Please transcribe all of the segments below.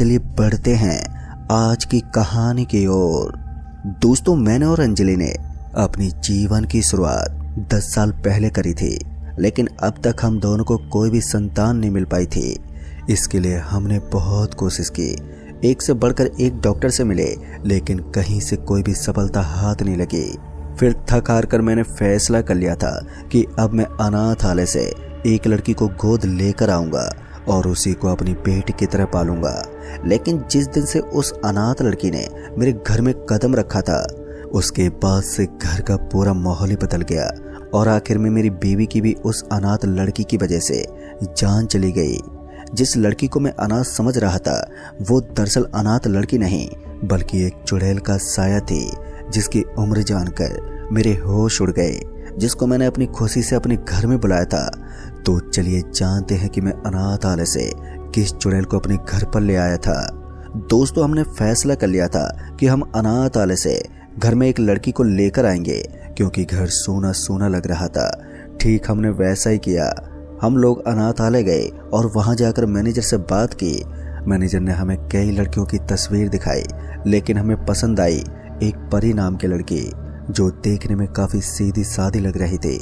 चलिए बढ़ते हैं आज की कहानी की ओर। दोस्तों, मैंने और अंजलि ने अपनी जीवन की शुरुआत 10 साल पहले करी थी, लेकिन अब तक हम दोनों को कोई भी संतान नहीं मिल पाई थी। इसके लिए हमने बहुत कोशिश की, एक से बढ़कर एक डॉक्टर से मिले, लेकिन कहीं से कोई भी सफलता हाथ नहीं लगी। फिर थक हार कर मैंने फैसला कर लिया था कि अब मैं अनाथालय से एक लड़की को गोद लेकर आऊंगा और उसी को अपनी बेटी की तरह पालूंगा। लेकिन जिस दिन से उस अनाथ लड़की ने मेरे घर में कदम रखा था, उसके बाद से घर का पूरा माहौल ही बदल गया और आखिर में मेरी बीवी की भी उस अनाथ लड़की की वजह से जान चली गई। जिस लड़की को मैं अनाथ समझ रहा था, वो दरअसल अनाथ लड़की नहीं बल्कि एक चुड़ैल का साया थी, जिसकी उम्र जानकर मेरे होश उड़ गए, जिसको मैंने अपनी खुशी से अपने घर में बुलाया था। तो चलिए जानते हैं कि मैं अनाथालय से किस चुड़ैल को अपने घर पर ले आया था। दोस्तों, हमने फैसला कर लिया था कि हम अनाथालय से घर में एक लड़की को लेकर आएंगे, क्योंकि घर सूना सूना लग रहा था। ठीक हमने वैसा ही किया। हम लोग अनाथालय गए और वहां जाकर मैनेजर से बात की। मैनेजर ने हमें कई लड़कियों की तस्वीर दिखाई, लेकिन हमें पसंद आई एक परी नाम की लड़की, जो देखने में काफी सीधी सादी लग रही थी।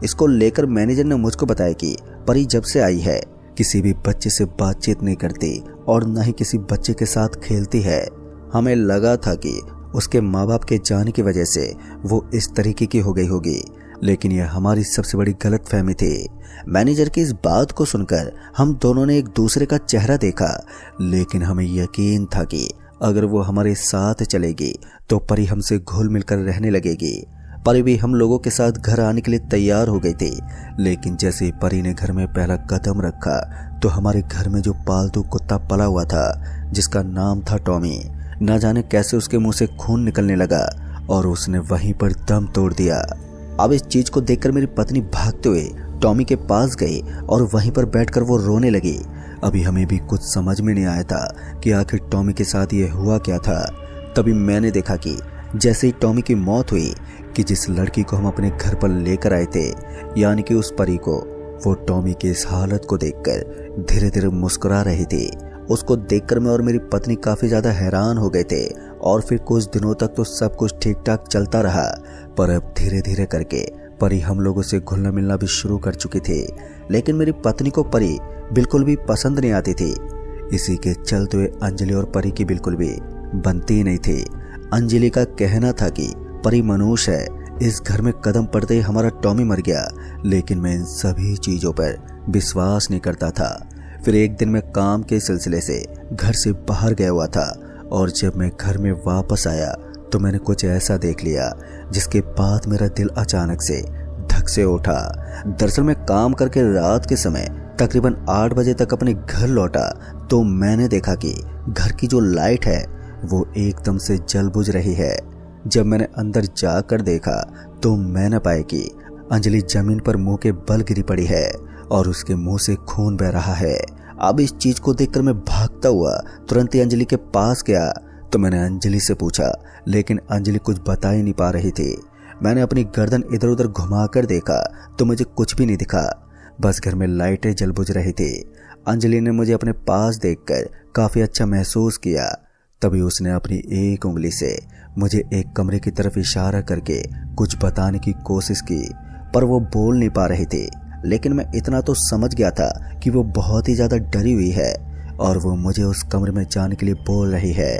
इसको लेकर मैनेजर ने मुझको बताया कि परी जब से आई है किसी भी बच्चे से बातचीत नहीं करती और न ही किसी बच्चे के साथ खेलती है। हमें लगा था कि उसके माँ बाप के जाने की वजह से वो इस तरीके की हो गई होगी, लेकिन यह हमारी सबसे बड़ी गलतफहमी थी। मैनेजर की इस बात को सुनकर हम दोनों ने एक दूसरे का चेहरा देखा, लेकिन हमें यकीन था कि अगर वो हमारे साथ चलेगी तो परी हमसे घुल मिलकर रहने लगेगी। परी भी हम लोगों के साथ घर आने के लिए तैयार हो गई थी, लेकिन जैसे ही परी ने घर में पहला कदम रखा तो हमारे घर में जो पालतू कुत्ता पला हुआ था, जिसका नाम था टॉमी, न जाने कैसे उसके मुंह से खून निकलने लगा और उसने वहीं पर दम तोड़ दिया। अब इस चीज को देखकर मेरी पत्नी भागते हुए टॉमी के पास गई और वहीं पर बैठकर वो रोने लगी। अभी हमें भी कुछ समझ में नहीं आया था कि आखिर टॉमी के साथ ये हुआ क्या था। तभी मैंने देखा कि जैसे ही टॉमी की मौत हुई, कि जिस लड़की को हम अपने घर पर लेकर आए थे, यानी कि उस परी को, वो टॉमी की इस हालत को देखकर धीरे धीरे मुस्कुरा रही थी। उसको देखकर मैं और मेरी पत्नी काफी ज्यादा हैरान हो गए थे और फिर कुछ दिनों तक तो सब कुछ ठीक ठाक चलता रहा, पर अब धीरे धीरे करके परी हम लोगों से घुलना मिलना भी शुरू कर चुकी थी। लेकिन मेरी पत्नी को परी बिल्कुल भी पसंद नहीं आती थी। इसी के चलते हुए अंजलि और परी की बिल्कुल भी बनती नहीं थी। अंजलि का कहना था कि परी मनुष्य है, इस घर में कदम पड़ते ही हमारा टॉमी मर गया, लेकिन मैं इन सभी चीजों पर विश्वास नहीं करता था। फिर एक दिन मैं काम के सिलसिले से घर से बाहर गया हुआ था और जब मैं घर में वापस आया तो मैंने कुछ ऐसा देख लिया जिसके बाद मेरा दिल अचानक से धक से उठा। दरअसल मैं काम करके रात के समय तकरीबन 8 बजे तक अपने घर लौटा तो मैंने देखा कि घर की जो लाइट है वो एकदम से जल बुझ रही है। जब मैंने अंदर जाकर देखा तो मैंने पाया कि अंजलि जमीन पर मुंह के बल गिरी पड़ी है और उसके मुंह से खून बह रहा है। अब इस चीज को देखकर मैं भागता हुआ तुरंत ही अंजलि के पास गया तो मैंने अंजलि से पूछा, लेकिन अंजलि कुछ बता ही नहीं पा रही थी। मैंने अपनी गर्दन इधर उधर घुमाकर देखा तो मुझे कुछ भी नहीं दिखा, बस घर में लाइटें जल बुझ रही थी। अंजलि ने मुझे अपने पास देखकर काफी अच्छा महसूस किया। तभी उसने अपनी एक उंगली से मुझे एक कमरे की तरफ इशारा करके कुछ बताने की कोशिश की, पर वो बोल नहीं पा रही थी। लेकिन मैं इतना तो समझ गया था कि वो बहुत ही ज्यादा डरी हुई है और वो मुझे उस कमरे में जाने के लिए बोल रही है।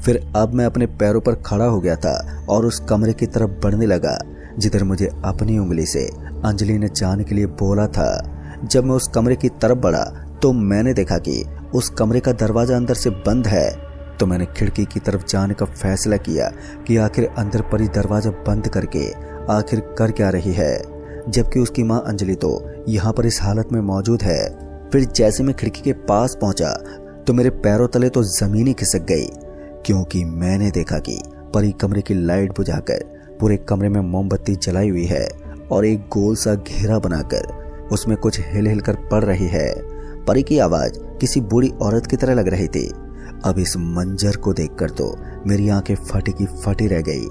फिर अब मैं अपने पैरों पर खड़ा हो गया था और उस कमरे की तरफ बढ़ने लगा जिधर मुझे अपनी उंगली से अंजलि ने जाने के लिए बोला था। जब मैं उस कमरे की तरफ बढ़ा तो मैंने देखा कि उस कमरे का दरवाजा अंदर से बंद है। तो मैंने खिड़की की तरफ जाने का फैसला किया कि आखिर अंदर परी दरवाजा बंद करके आखिर कर क्या रही है, जबकि उसकी माँ अंजलि तो यहाँ पर इस हालत में मौजूद है। फिर जैसे मैं खिड़की के पास पहुंचा तो मेरे पैरों तले तो जमीन ही खिसक गई, क्योंकि मैंने देखा कि परी कमरे की लाइट बुझाकर पूरे कमरे में मोमबत्ती जलाई हुई है और एक गोल सा घेरा बनाकर उसमें कुछ हिल हिल कर पड़ रही है। परी की आवाज किसी बूढ़ी औरत की तरह लग रही थी। अब इस मंजर को देखकर तो मेरी आंखें फटी की फटी रह गई।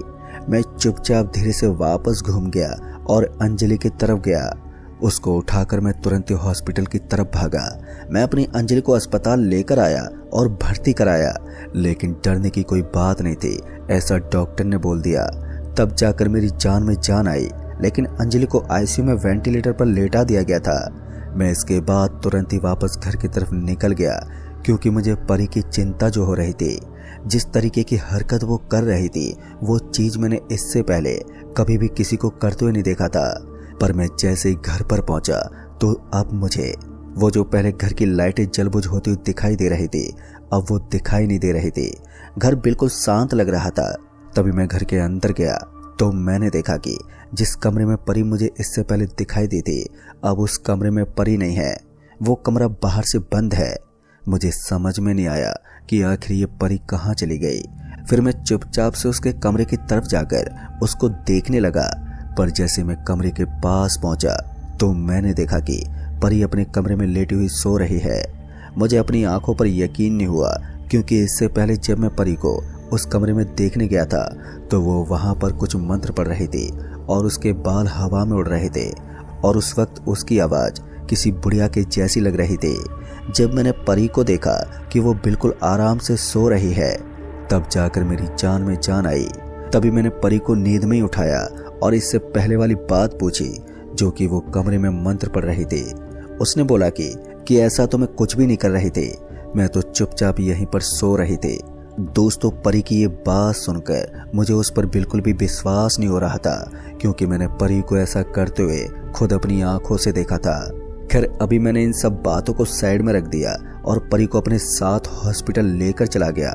मैं चुपचाप धीरे से वापस घूम गया और अंजलि की तरफ गया। उसको उठाकर मैं तुरंत ही हॉस्पिटल की तरफ भागा। मैं अपनी अंजलि को अस्पताल लेकर आया और भर्ती कराया, लेकिन डरने की कोई बात नहीं थी, ऐसा डॉक्टर ने बोल दिया। तब जाकर मेरी जान में जान आई, लेकिन अंजलि को आईसीयू में वेंटिलेटर पर लेटा दिया गया था। मैं इसके बाद तुरंत ही वापस घर की तरफ निकल गया, क्योंकि मुझे परी की चिंता जो हो रही थी, जिस तरीके की हरकत वो कर रही थी, वो चीज मैंने इससे पहले कभी भी किसी को करते हुए नहीं देखा था। पर मैं जैसे ही घर पर पहुंचा तो अब मुझे वो जो पहले घर की लाइटें जलबुझ होती हुई दिखाई दे रही थी, अब वो दिखाई नहीं दे रही थी। घर बिल्कुल शांत लग रहा था। तभी मैं घर के अंदर गया तो मैंने देखा कि जिस कमरे में परी मुझे इससे पहले दिखाई दी थी, अब उस कमरे में परी नहीं है। वो कमरा बाहर से बंद है। मुझे समझ में नहीं आया कि आखिर ये परी कहाँ चली गई। फिर मैं चुपचाप से उसके कमरे की तरफ जाकर उसको देखने लगा, पर जैसे मैं कमरे के पास पहुंचा तो मैंने देखा कि परी अपने कमरे में लेटी हुई सो रही है। मुझे अपनी आंखों पर यकीन नहीं हुआ, क्योंकि इससे पहले जब मैं परी को उस कमरे में देखने गया था तो वो वहां पर कुछ मंत्र पढ़ रही थी और उसके बाल हवा में उड़ रहे थे, और उस वक्त उसकी आवाज किसी बुढ़िया के जैसी लग रही थी। जब मैंने परी को देखा कि वो बिल्कुल आराम से सो रही है, तब जाकर मेरी जान में जान आई। तभी मैंने परी को नींद में ही उठाया और इससे पहले वाली बात पूछी, जो कि वो कमरे में मंत्र पढ़ रही थी। उसने बोला कि ऐसा तो मैं कुछ भी नहीं कर रही थी, मैं तो चुपचाप यहीं पर सो रही थी। दोस्तों, परी की ये बात सुनकर मुझे उस पर बिल्कुल भी विश्वास नहीं हो रहा था, क्योंकि मैंने परी को ऐसा करते हुए खुद अपनी आंखों से देखा था। खैर, अभी मैंने इन सब बातों को साइड में रख दिया और परी को अपने साथ हॉस्पिटल लेकर चला गया।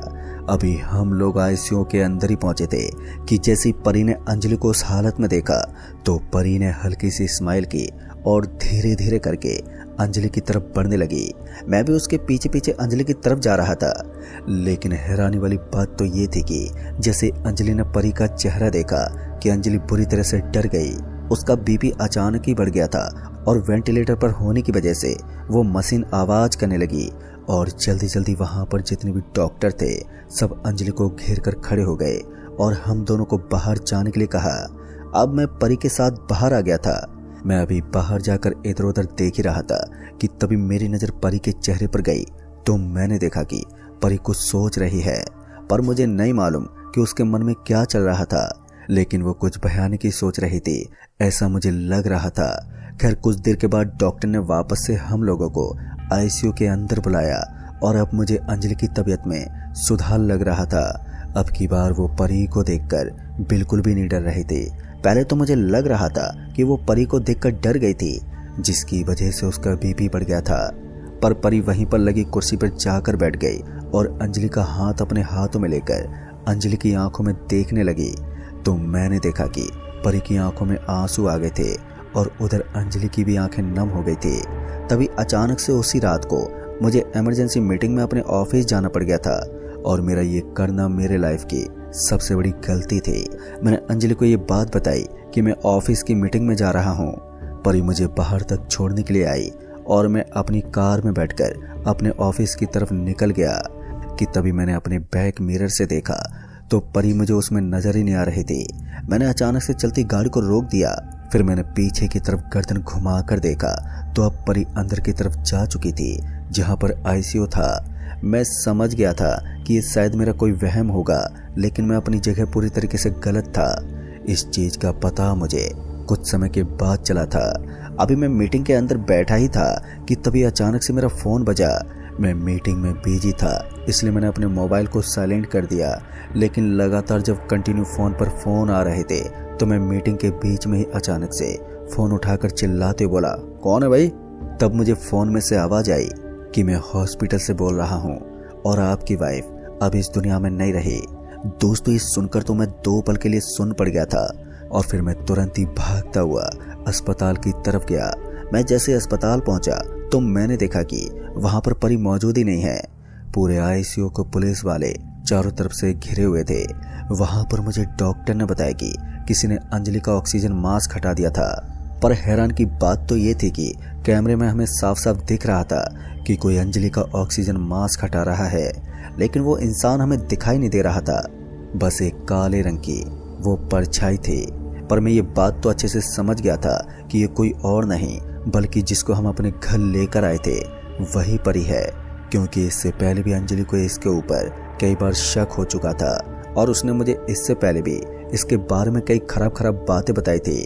अभी हम लोग आईसीयू के अंदर ही पहुंचे थे कि जैसे परी ने अंजलि को उस हालत में देखा तो परी ने हल्की सी स्माइल की और धीरे धीरे करके अंजलि की तरफ बढ़ने लगी। मैं भी उसके पीछे पीछे अंजलि की तरफ जा रहा था, लेकिन हैरानी वाली बात तो ये थी कि जैसे अंजलि ने परी का चेहरा देखा कि अंजलि बुरी तरह से डर गई। उसका बीपी अचानक ही बढ़ गया था और वेंटिलेटर पर होने की वजह से वो मशीन आवाज करने लगी, और जल्दी जल्दी वहां पर जितने भी डॉक्टर थे सब अंजलि को घेर कर खड़े हो गए और हम दोनों को बाहर जाने के लिए कहा। अब मैं परी के साथ बाहर आ गया था। मैं अभी बाहर जाकर इधर उधर देख ही रहा था कि तभी मेरी नजर परी के चेहरे पर गई तो मैंने देखा कि परी कुछ सोच रही है, पर मुझे नहीं मालूम कि उसके मन में क्या चल रहा था, लेकिन वो कुछ भयानक ही सोच रही थी, ऐसा मुझे लग रहा था। खैर, कुछ देर के बाद डॉक्टर ने वापस से हम लोगों को आईसीयू के अंदर बुलाया और अब मुझे अंजलि की तबीयत में सुधार लग रहा था। अब की बार वो परी को देखकर बिल्कुल भी नहीं डर रही थी। पहले तो मुझे लग रहा था कि वो परी को देखकर डर गई थी, जिसकी वजह से उसका बीपी बढ़ गया था। पर परी वहीं पर लगी कुर्सी पर जाकर बैठ गई और अंजलि का हाथ अपने हाथों में लेकर अंजलि की आंखों में देखने लगी तो मैंने देखा कि परी की आंखों में आंसू आ गए थे और उधर अंजलि की भी आंखें नम हो गई थी। तभी अचानक से उसी रात को मुझे इमरजेंसी मीटिंग में अपने ऑफिस जाना पड़ गया था और मेरा ये करना मेरे लाइफ की सबसे बड़ी गलती थी। मैंने अंजलि को ये बात बताई कि मैं ऑफिस की मीटिंग में जा रहा हूँ। परी मुझे बाहर तक छोड़ने के लिए आई और मैं अपनी कार में बैठकर अपने ऑफिस की तरफ निकल गया कि तभी मैंने अपने बैक मिरर से देखा तो परी मुझे उसमें नजर ही नहीं आ रही थी। मैंने अचानक से चलती गाड़ी को रोक दिया, फिर मैंने पीछे की तरफ गर्दन घुमा कर देखा तो अब परी अंदर की तरफ जा चुकी थी जहां पर आईसीयू था। मैं समझ गया था कि ये शायद मेरा कोई वहम होगा, लेकिन मैं अपनी जगह पूरी तरीके से गलत था। इस चीज का पता मुझे कुछ समय के बाद चला था। अभी मैं मीटिंग के अंदर बैठा ही था कि तभी अचानक से मेरा फोन बजा। मैं मीटिंग में बिजी था, इसलिए मैंने अपने मोबाइल को साइलेंट कर दिया, लेकिन लगातार जब कंटिन्यू फोन पर फोन आ रहे थे तो मैं मीटिंग के बीच में ही अचानक से फोन उठाकर चिल्लाते बोला, कौन है भाई? तब मुझे फोन में से आवाज आई कि मैं हॉस्पिटल से बोल रहा हूँ और आपकी वाइफ अब इस दुनिया में नहीं रही। दोस्तों, इस सुनकर तो मैं 2 पल के लिए सुन पड़ गया था और फिर मैं तुरंत ही भागता हुआ अस्पताल की तरफ गया। मैं जैसे अस्पताल पहुंचा तो मैंने देखा कि वहां पर परी मौजूद ही नहीं है। पूरे आईसीयू को पुलिस वाले चारों तरफ से घिरे हुए थे। वहां पर मुझे डॉक्टर ने बताया कि किसी ने अंजलि का ऑक्सीजन मास्क हटा दिया था। पर हैरान की बात तो ये थी कि कैमरे में हमें साफ साफ दिख रहा था कि कोई अंजलि का ऑक्सीजन मास्क हटा रहा है, लेकिन वो इंसान हमें दिखाई नहीं दे रहा था, बस एक काले रंग की वो परछाई थी। पर मैं ये बात तो अच्छे से समझ गया था कि ये कोई और नहीं बल्कि जिसको हम अपने घर लेकर आए थे वही परी है, क्योंकि इससे पहले भी अंजलि को इसके ऊपर कई बार शक हो चुका था और उसने मुझे इससे पहले भी इसके बारे में कई खराब खराब बातें बताई थी।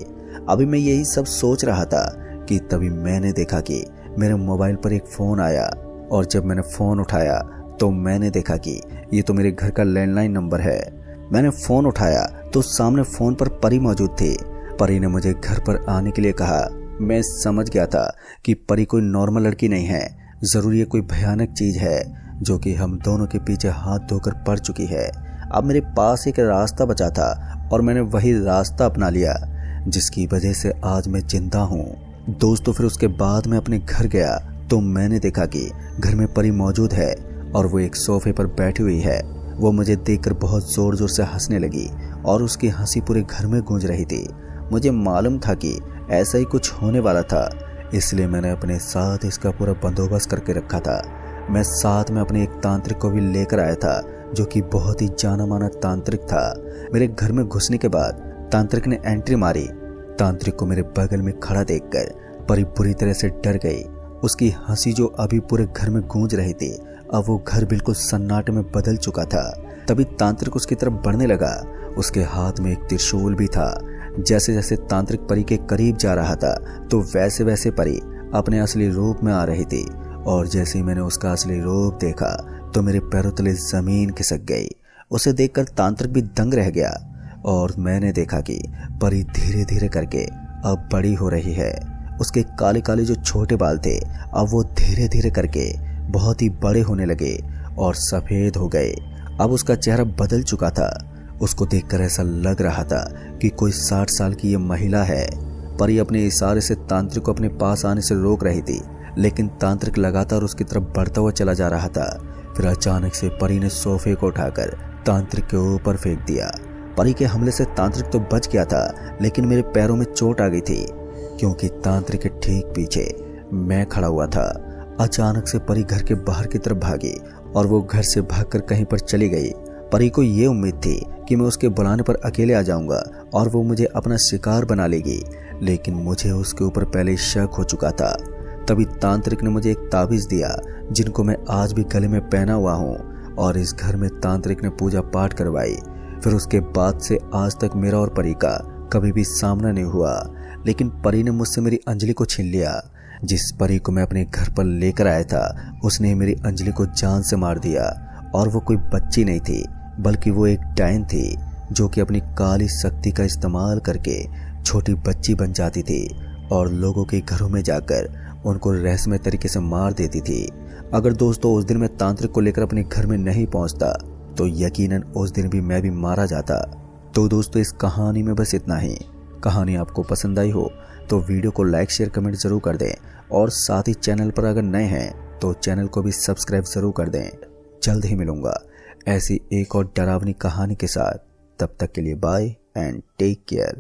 अभी मैं यही सब सोच रहा था कि तभी मैंने देखा कि मेरे मोबाइल पर एक फ़ोन आया और जब मैंने फ़ोन उठाया तो मैंने देखा कि ये तो मेरे घर का लैंडलाइन नंबर है। मैंने फ़ोन उठाया तो सामने फ़ोन पर परी मौजूद थी। परी ने मुझे घर पर आने के लिए कहा। मैं समझ गया था कि परी कोई नॉर्मल लड़की नहीं है, ज़रूर ये कोई भयानक चीज़ है जो कि हम दोनों के पीछे हाथ धोकर पड़ चुकी है। अब मेरे पास एक रास्ता बचा था और मैंने वही रास्ता अपना लिया, जिसकी वजह से आज मैं जिंदा हूँ। दोस्तों फिर उसके बाद मैं अपने घर गया तो मैंने देखा कि घर में परी मौजूद है और वो एक सोफे पर बैठी हुई है। वो मुझे देखकर बहुत ज़ोर ज़ोर से हंसने लगी और उसकी हंसी पूरे घर में गूंज रही थी। मुझे मालूम था कि ऐसा ही कुछ होने वाला था, इसलिए मैंने अपने साथ इसका पूरा बंदोबस्त करके रखा था। मैं साथ में अपने एक तांत्रिक को भी लेकर आया था जो कि बहुत ही जाना माना तांत्रिक था। मेरे घर में घुसने के बाद तांत्रिक ने एंट्री मारी। तांत्रिक को मेरे बगल में खड़ा देखकर परी बुरी तरह से डर गई। उसकी हंसी जो अभी पूरे घर में गूंज रही थी, अब वो घर बिल्कुल सन्नाटे में बदल चुका था। तभी तांत्रिक उसकी तरफ बढ़ने लगा। उसके हाथ में एक त्रिशूल भी था। जैसे जैसे तांत्रिक परी के करीब जा रहा था तो वैसे वैसे परी अपने असली रूप में आ रही थी और जैसे ही मैंने उसका असली रूप देखा तो मेरे पैरों तले जमीन खिसक गई। उसे देखकर तांत्रिक भी दंग रह गया और मैंने देखा कि परी धीरे धीरे करके अब बड़ी हो रही है। उसके काले काले जो छोटे बाल थे अब वो धीरे धीरे करके बहुत ही बड़े होने लगे और सफ़ेद हो गए। अब उसका चेहरा बदल चुका था। उसको देखकर ऐसा लग रहा था कि कोई 60 साल की ये महिला है। परी अपने इशारे से तांत्रिक को अपने पास आने से रोक रही थी, लेकिन तांत्रिक लगातार उसकी तरफ बढ़ता हुआ चला जा रहा था। फिर अचानक से परी ने सोफे को उठाकर तांत्रिक के ऊपर फेंक दिया। परी के हमले से तांत्रिक तो बच गया था, लेकिन मेरे पैरों में चोट आ गई थी, क्योंकि तांत्रिक के ठीक पीछे मैं खड़ा हुआ था। अचानक से परी घर के बाहर की तरफ भागी और वो घर से भागकर कहीं पर चली गई। परी को ये उम्मीद थी कि मैं उसके बुलाने पर अकेले आ जाऊंगा और वो मुझे अपना शिकार बना लेगी, लेकिन मुझे उसके ऊपर पहले शक हो चुका था। तभी तांत्रिक ने मुझे एक ताबीज़ दिया जिनको मैं आज भी गले में पहना हुआ हूँ, और इस घर में तांत्रिक ने पूजा पाठ करवाई। फिर उसके बाद से आज तक मेरा और परी का कभी भी सामना नहीं हुआ, लेकिन परी ने मुझसे मेरी अंजलि को छीन लिया। जिस परी को मैं अपने घर पर लेकर आया था उसने मेरी अंजलि को जान से मार दिया, और वो कोई बच्ची नहीं थी बल्कि वो एक डायन थी जो कि अपनी काली शक्ति का इस्तेमाल करके छोटी बच्ची बन जाती थी और लोगों के घरों में जाकर उनको रहस्यमय तरीके से मार देती थी। अगर दोस्तों उस दिन मैं तांत्रिक को लेकर अपने घर में नहीं पहुंचता तो यकीनन उस दिन भी मैं भी मारा जाता। तो दोस्तों इस कहानी में बस इतना ही। कहानी आपको पसंद आई हो तो वीडियो को लाइक शेयर कमेंट जरूर कर दें, और साथ ही चैनल पर अगर नए हैं तो चैनल को भी सब्सक्राइब जरूर कर दें। जल्द ही मिलूंगा ऐसी एक और डरावनी कहानी के साथ। तब तक के लिए बाय एंड टेक केयर।